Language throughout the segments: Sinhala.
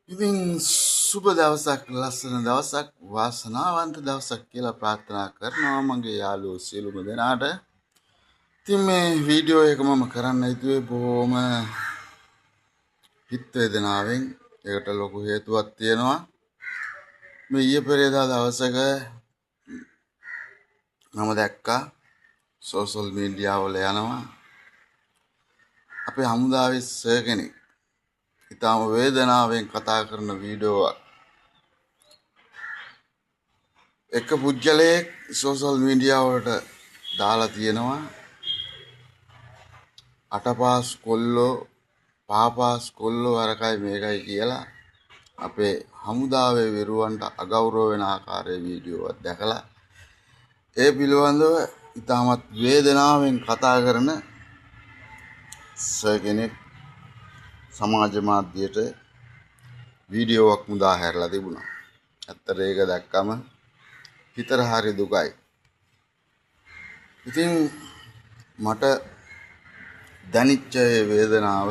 ඉතින් සුබ දවසක් ලස්සන දවසක් වාසනාවන්ත දවසක් කියලා ප්‍රාර්ථනා කරනවා මගේ යාළුවෝ සියලුම දෙනාට. ඉතින් මේ වීඩියෝ එක මම කරන්න හිතුවේ බොහොම හිත වේදනාවෙන්. ඒකට ලොකු හේතුවක් තියෙනවා. මේ ඊයේ පෙරේදා දවසක මම දැක්කා සෝෂල් මීඩියා වල යනවා අපේ හමුදාවේ සර් කෙනෙක් ඉතාම වේදනාවෙන් කතා කරන වීඩියෝවක්. එක පුද්ගලයෙක් සෝෂල් මීඩියා වලට දාලා තියෙනවා අටපාස් කොල්ලෝ පහපාස් කොල්ලෝ අරකයි මේකයි කියලා අපේ හමුදාවේ විරුවන්ට අගෞරව වෙන ආකාරයේ වීඩියෝවක් දැකලා ඒ පිළිබඳව ඉතාමත් වේදනාවෙන් කතා කරන සර් කෙනෙක් සමාජ මාධ්‍යයට වීඩියෝවක් මුදා හැරලා තිබුණා. ඇත්තට ඒක දැක්කම හිතට හරි දුකයි. ඉතින් මට දැනිච්ච වේදනාව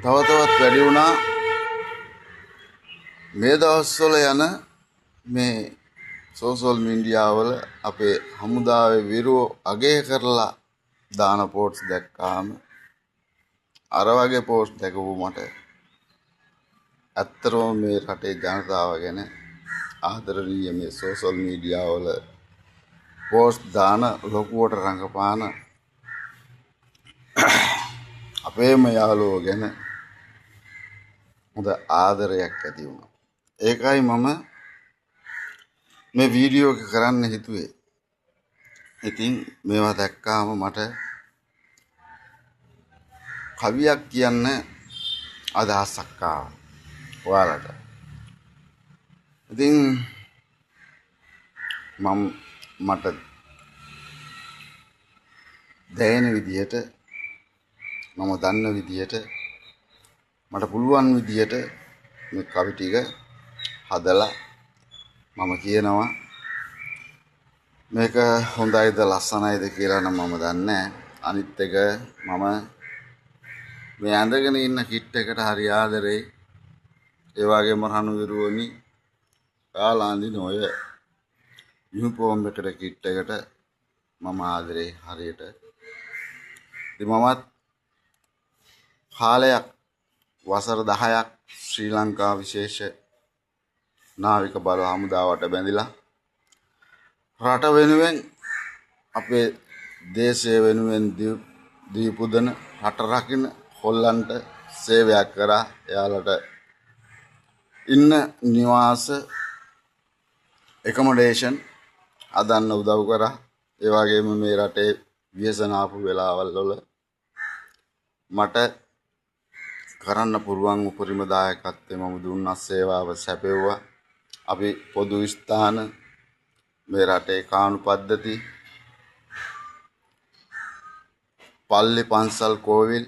තව තවත් වැඩි වුණා. මේ දවස්වල යන මේ සෝෂල් මීඩියා වල අපේ හමුදාවේ විරුවෝ අගය කරලා දාන පෝස්ට් දැක්කාම අර වගේ පෝස්ට් දැකපු මට ඇත්තටම මේ රටේ ජනතාව ගැන ආදරණීය මේ සෝෂල් මීඩියා වල පෝස්ට් දාන ලොකුවට රඟපාන අපේම යාළුවෝ ගැන හොඳ ආදරයක් ඇති වුණා. ඒකයි මම මේ වීඩියෝ එක කරන්න හිතුවේ. ඉතින් මේවා දැක්කාම මට කවියක් කියන්න අදහසක් ආවා ඔයාලට. ඉතින් මට දැනෙන විදිහට මම දන්න විදිහට මට පුළුවන් විදිහට මේ කවි ටික හදලා මම කියනවා. මේක හොඳයිද ලස්සනයිද කියලා නම් මම දන්නේ නැහැ. අනිත් එක මම මේ ඇඳගෙන ඉන්න කිට් එකට හරි ආදරේ. ඒ වගේම රණු විරුවනි කාලාන්දින ඔය යුනිෆෝම් එකට කිට් එකට මම ආදරේ හරියට. ඉතින් මමත් කාලයක් වසර 10ක් ශ්‍රී ලංකා විශේෂ නාවික බල හමුදාවට බැඳිලා රට වෙනුවෙන් අපේ දේශය වෙනුවෙන් දීපුදන රට රකින්න හොල්ලන්ට සේවයක් කරා. එයාලට ඉන්න නිවාස එකමඩේෂන් හදන්න උදව් කරා. ඒ වගේම මේ රටේ ව්‍යසන ආපු වෙලාවල් වල මට කරන්න පුළුවන් උපරිම දායකත්වය මම දුන්නා. සේවාව සැපෙව්වා. අපි පොදු ස්ථාන මේ රටේ කාණු පද්ධති පල්ලි පන්සල් කෝවිල්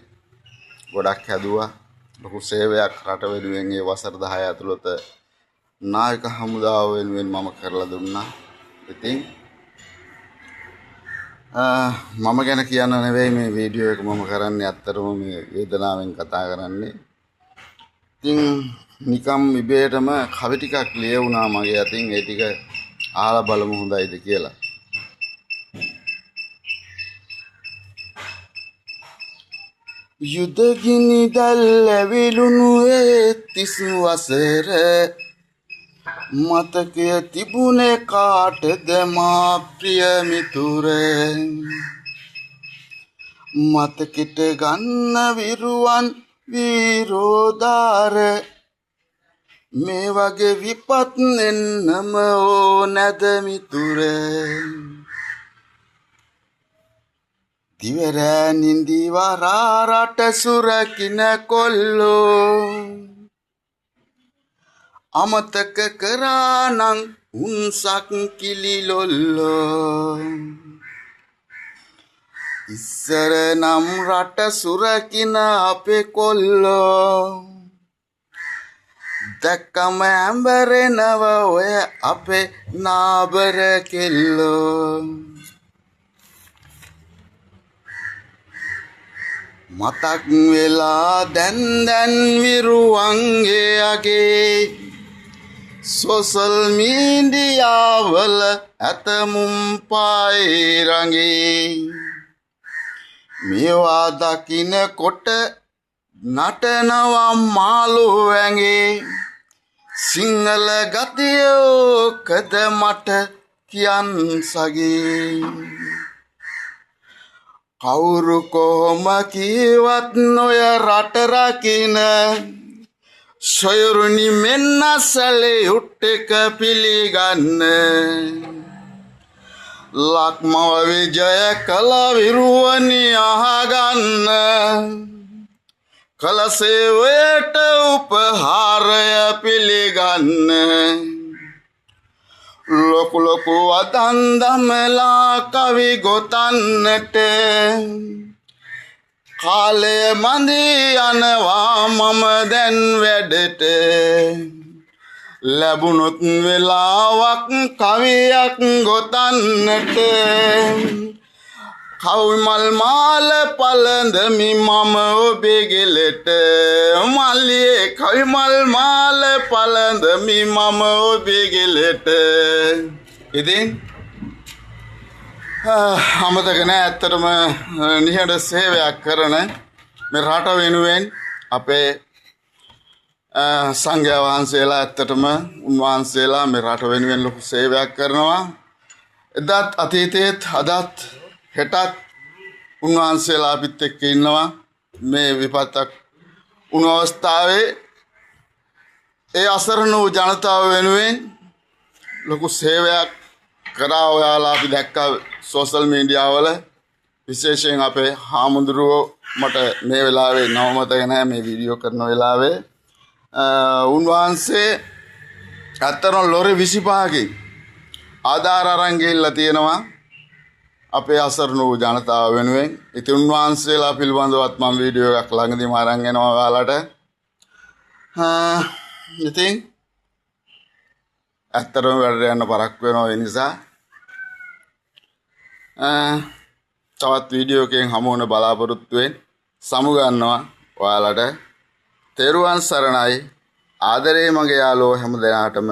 ගොඩක් හැදුවා. ලොකු සේවයක් රට වෙනුවෙන් ඒ වසර 10 ඇතුළත නායක හමුදාව වෙනුවෙන් මම කරලා දුන්නා. ඉතින් මම ගැන කියන්න නෙවෙයි මේ වීඩියෝ එක මම කරන්නේ. ඇත්තටම මේ වේදනාවෙන් කතා කරන්නේ. ඉතින් නිකම් ඉබේටම කවි ටිකක් ලියවුණා මගේ අතින්. ඒ ටික අහලා බලමු හොඳයිද කියලා. යුදගිනි දැල් ඇවිලුණු ඒ 30 වසර මතකය තිබුණේ කාටද මා ප්‍රිය මිතුරේ. මතකෙට ගන්න විරුවන් වීරෝදාර මේ වගේ විපත් නෙන්නම ඕනැද මිතුරේ. දිවරෑ නිදි වරා රට සුරකින්න කොල්ලෝ අමතක කරා නං උන්සක් කිලිලොල්ලෝ. ඉස්සර නම් රට සුරකින්න අපේ කොල්ලෝ දැක්කම ඇඹරෙනව ඔය අපේ නාබර කෙල්ලෝ. මතක් වෙලා දැන් විරුවන්ගේ අගේ සෝසල් මීඩියා වල ඇතමුම් පායි රඟේ මේවා දකින්නකොට නටනවා මාළු ඇඟේ සිංහල ගතියෝකද මට කියන් සගේ කවුරු කොහොම කීවත් නොය රට රකින්න සොයුරුනි මෙන්න සැලියුට් එක පිළිගන්න ලක්මව විජය කළ විරුවනි අහගන්න කළ සේවයට උපහාරය පිළිගන්න ලොකු ලොකු වදන් දමලා කවි ගොතන්නට කාලය මන්දි යනවා මම දැන් වැඩට ලැබුණොත් වෙලාවක් කවියක් ගොතන්නට කවිමල් මාල පළඳමි මම ඔබේ ගෙලට මල්ලියේ කවිමල් මාල පළඳමි මම ඔබේ ගෙලට ඉතින් අමතක නෑ ඇත්තටම නිහඬ සේවයක් කරන මේ රට වෙනුවෙන් අපේ සංඝයා වහන්සේලා ඇත්තටම උන්වහන්සේලා මේ රට වෙනුවෙන් ලොකු සේවයක් කරනවා එදත් අතීතයේත් අදත් හෙටත් උන්වහන්සේලා අපිත් එක්ක ඉන්නවා මේ විපත්තක් වුණු අවස්ථාවේ ඒ අසරණ වූ ජනතාව වෙනුවෙන් ලොකු සේවයක් කරා ඔයාලා අපි දැක්කා සෝෂල් මීඩියා වල විශේෂයෙන් අපේ හාමුදුරුවෝ මට මේ වෙලාවේ නම මතක නැහැ මේ වීඩියෝ කරන වෙලාවේ උන්වහන්සේ අතරම ලොරි 25කින් ආධාර අරන් ගිහිල්ලා තියෙනවා අපේ අසරණ වූ ජනතාව වෙනුවෙන් ඉතින් උන්වහන්සේලා පිළිබඳවත් මම වීඩියෝ එකක් ළඟදීම අරන් එනවා ඔයාලට ඉතින් ඇත්තටම වැඩට යන්න පරක් වෙනවා ඒ නිසා තවත් වීඩියෝ එකකින් හමු වෙන බලාපොරොත්තුවෙන් සමු ගන්නවා ඔයාලට තෙරුවන් සරණයි ආදරේ මගේ යාළුවෝ හැම දෙනාටම